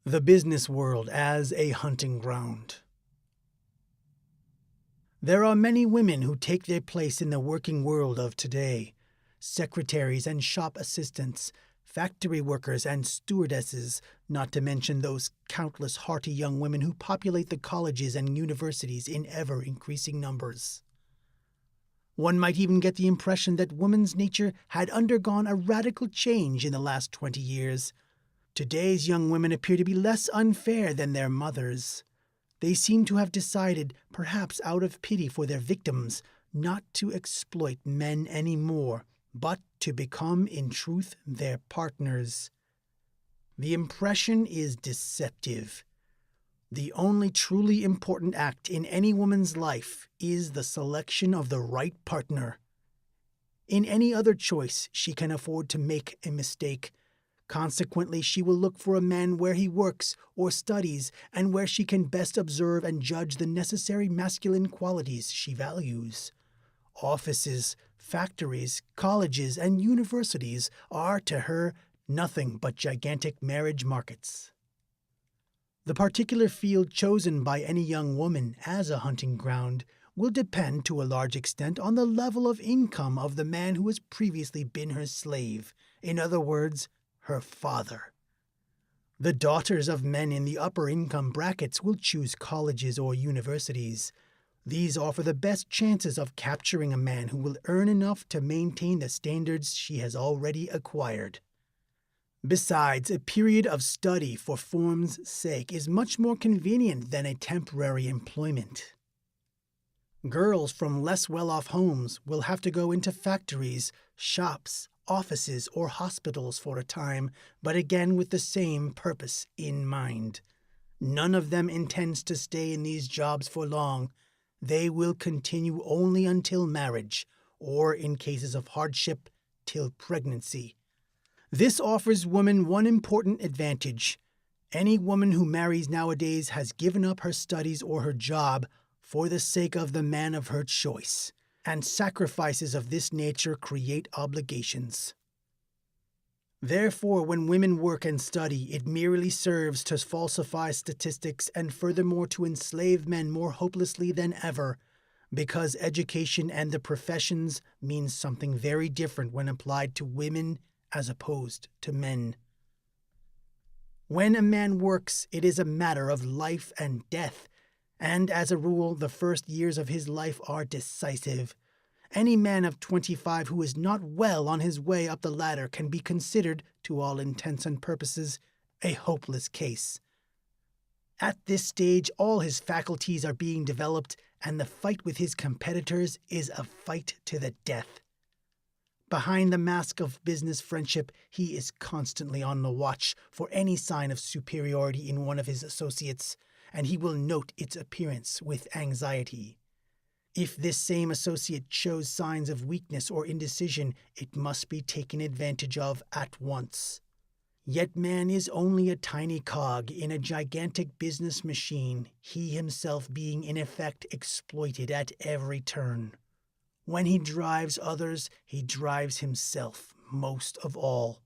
The business world as a hunting ground. There are many women who take their place in the working world of today. Secretaries and shop assistants, factory workers and stewardesses, not to mention those countless hearty young women who populate the colleges and universities in ever-increasing numbers. One might even get the impression that woman's nature had undergone a radical change in the last 20 years. Today's young women appear to be less unfair than their mothers. They seem to have decided, perhaps out of pity for their victims, not to exploit men anymore, but to become, in truth, their partners. The impression is deceptive. The only truly important act in any woman's life is the selection of the right partner. In any other choice, she can afford to make a mistake. Consequently, she will look for a man where he works or studies and where she can best observe and judge the necessary masculine qualities she values. Offices, factories, colleges, and universities are to her nothing but gigantic marriage markets. The particular field chosen by any young woman as a hunting ground will depend to a large extent on the level of income of the man who has previously been her slave. In other words, her father. The daughters of men in the upper income brackets will choose colleges or universities. These offer the best chances of capturing a man who will earn enough to maintain the standards she has already acquired. Besides, a period of study for form's sake is much more convenient than a temporary employment. Girls from less well-off homes will have to go into factories, shops, offices, or hospitals for a time, but again with the same purpose in mind. None of them intends to stay in these jobs for long. They will continue only until marriage, or in cases of hardship, till pregnancy. This offers women one important advantage. Any woman who marries nowadays has given up her studies or her job for the sake of the man of her choice, and sacrifices of this nature create obligations. Therefore, when women work and study, it merely serves to falsify statistics and furthermore to enslave men more hopelessly than ever, because education and the professions means something very different when applied to women as opposed to men. When a man works, it is a matter of life and death, and as a rule, the first years of his life are decisive. Any man of 25 who is not well on his way up the ladder can be considered, to all intents and purposes, a hopeless case. At this stage, all his faculties are being developed, and the fight with his competitors is a fight to the death. Behind the mask of business friendship, he is constantly on the watch for any sign of superiority in one of his associates, and he will note its appearance with anxiety. If this same associate shows signs of weakness or indecision, it must be taken advantage of at once. Yet man is only a tiny cog in a gigantic business machine, he himself being in effect exploited at every turn. When he drives others, he drives himself most of all.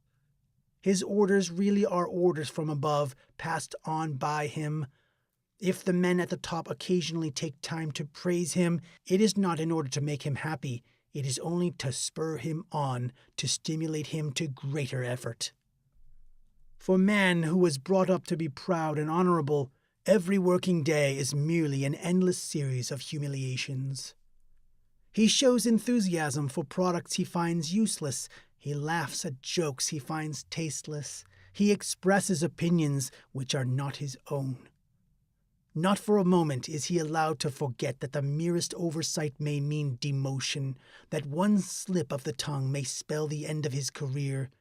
His orders really are orders from above, passed on by him. If the men at the top occasionally take time to praise him, it is not in order to make him happy. It is only to spur him on, to stimulate him to greater effort. For man who was brought up to be proud and honorable, every working day is merely an endless series of humiliations. He shows enthusiasm for products he finds useless. He laughs at jokes he finds tasteless. He expresses opinions which are not his own. Not for a moment is he allowed to forget that the merest oversight may mean demotion, that one slip of the tongue may spell the end of his career.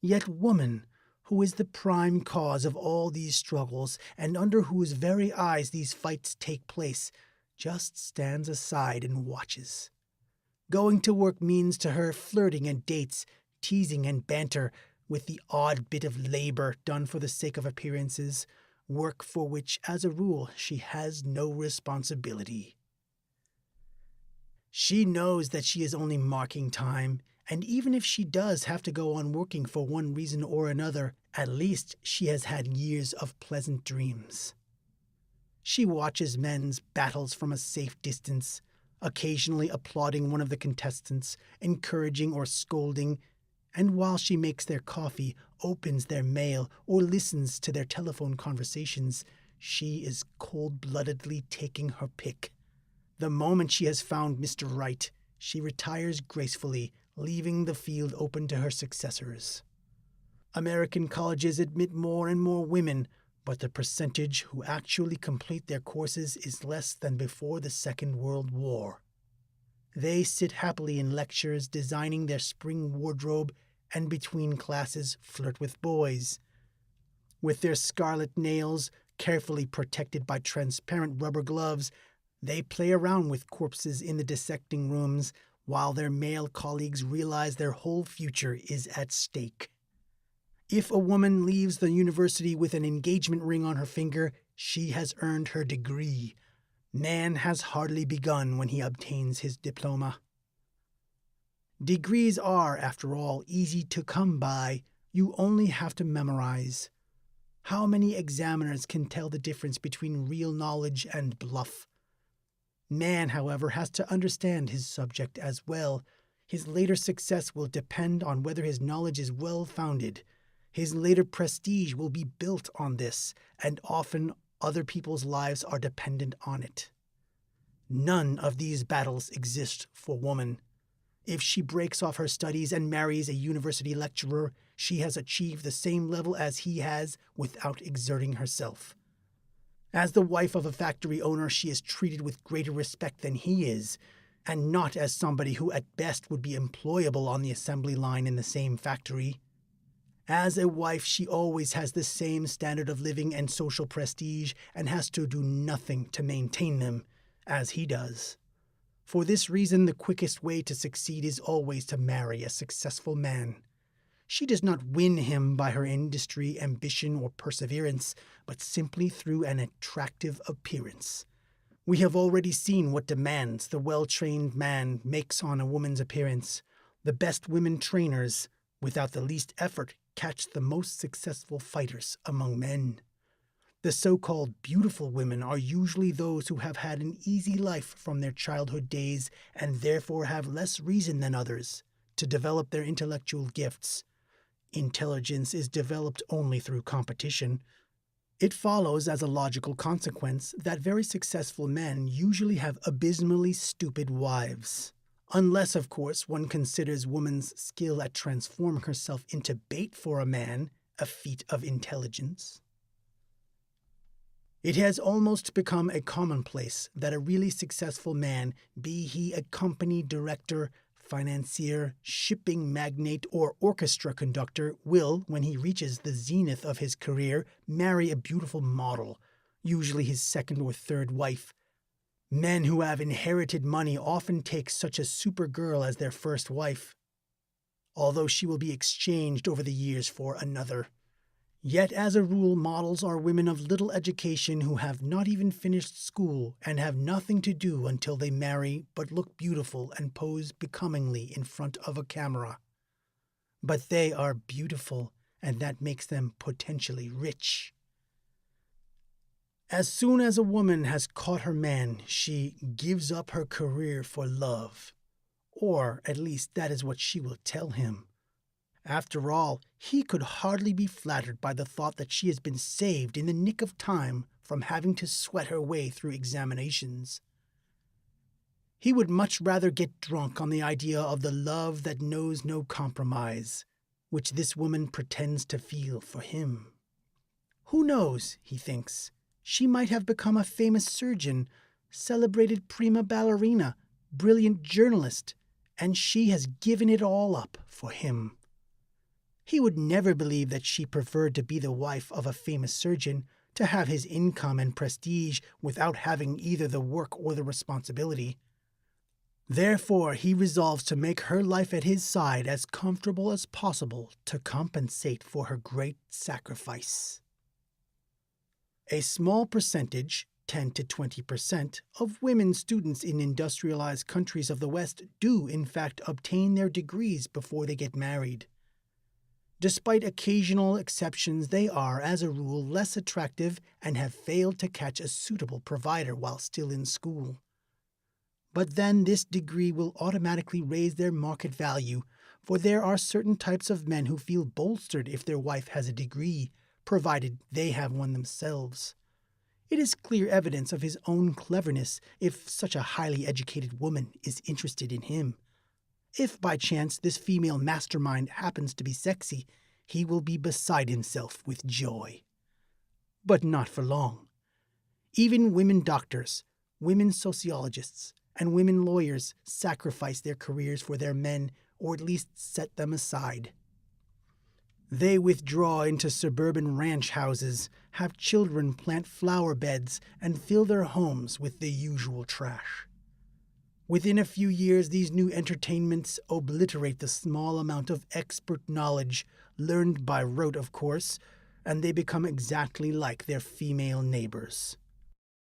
Yet woman, who is the prime cause of all these struggles, and under whose very eyes these fights take place, just stands aside and watches. Going to work means to her flirting and dates, teasing and banter, with the odd bit of labor done for the sake of appearances, work for which, as a rule, she has no responsibility. She knows that she is only marking time, And even if she does have to go on working for one reason or another, at least she has had years of pleasant dreams. She watches men's battles from a safe distance, occasionally applauding one of the contestants, encouraging or scolding, and while she makes their coffee, opens their mail, or listens to their telephone conversations, she is cold-bloodedly taking her pick. The moment she has found Mr. Right, she retires gracefully, leaving the field open to her successors. American colleges admit more and more women, but the percentage who actually complete their courses is less than before the Second World War. They sit happily in lectures designing their spring wardrobe and between classes flirt with boys. With their scarlet nails carefully protected by transparent rubber gloves, they play around with corpses in the dissecting rooms while their male colleagues realize their whole future is at stake. If a woman leaves the university with an engagement ring on her finger, she has earned her degree. Man has hardly begun when he obtains his diploma. Degrees are, after all, easy to come by. You only have to memorize. How many examiners can tell the difference between real knowledge and bluff? Man, however, has to understand his subject as well. His later success will depend on whether his knowledge is well-founded. His later prestige will be built on this, and often other people's lives are dependent on it. None of these battles exist for woman. If she breaks off her studies and marries a university lecturer, she has achieved the same level as he has without exerting herself. As the wife of a factory owner, she is treated with greater respect than he is, and not as somebody who at best would be employable on the assembly line in the same factory. As a wife, she always has the same standard of living and social prestige and has to do nothing to maintain them, as he does. For this reason, the quickest way to succeed is always to marry a successful man. She does not win him by her industry, ambition, or perseverance, but simply through an attractive appearance. We have already seen what demands the well-trained man makes on a woman's appearance. The best women trainers, without the least effort, catch the most successful fighters among men. The so-called beautiful women are usually those who have had an easy life from their childhood days and therefore have less reason than others to develop their intellectual gifts. Intelligence is developed only through competition. It follows as a logical consequence that very successful men usually have abysmally stupid wives. Unless, of course, one considers woman's skill at transforming herself into bait for a man a feat of intelligence. It has almost become a commonplace that a really successful man, be he a company director, financier, shipping magnate, or orchestra conductor, will, when he reaches the zenith of his career, marry a beautiful model, usually his second or third wife. Men who have inherited money often take such a supergirl as their first wife, although she will be exchanged over the years for another. Yet, as a rule, models are women of little education who have not even finished school and have nothing to do until they marry but look beautiful and pose becomingly in front of a camera. But they are beautiful, and that makes them potentially rich. As soon as a woman has caught her man, she gives up her career for love. Or, at least, that is what she will tell him. After all, he could hardly be flattered by the thought that she has been saved in the nick of time from having to sweat her way through examinations. He would much rather get drunk on the idea of the love that knows no compromise, which this woman pretends to feel for him. Who knows, he thinks, she might have become a famous surgeon, celebrated prima ballerina, brilliant journalist, and she has given it all up for him. He would never believe that she preferred to be the wife of a famous surgeon, to have his income and prestige without having either the work or the responsibility. Therefore, he resolves to make her life at his side as comfortable as possible to compensate for her great sacrifice. A small percentage, 10 to 20% of women students in industrialized countries of the West do, in fact, obtain their degrees before they get married. Despite occasional exceptions, they are, as a rule, less attractive and have failed to catch a suitable provider while still in school. But then this degree will automatically raise their market value, for there are certain types of men who feel bolstered if their wife has a degree, provided they have one themselves. It is clear evidence of his own cleverness if such a highly educated woman is interested in him. If by chance this female mastermind happens to be sexy, he will be beside himself with joy. But not for long. Even women doctors, women sociologists, and women lawyers sacrifice their careers for their men, or at least set them aside. They withdraw into suburban ranch houses, have children plant flower beds, and fill their homes with the usual trash. Within a few years, these new entertainments obliterate the small amount of expert knowledge, learned by rote of course, and they become exactly like their female neighbors.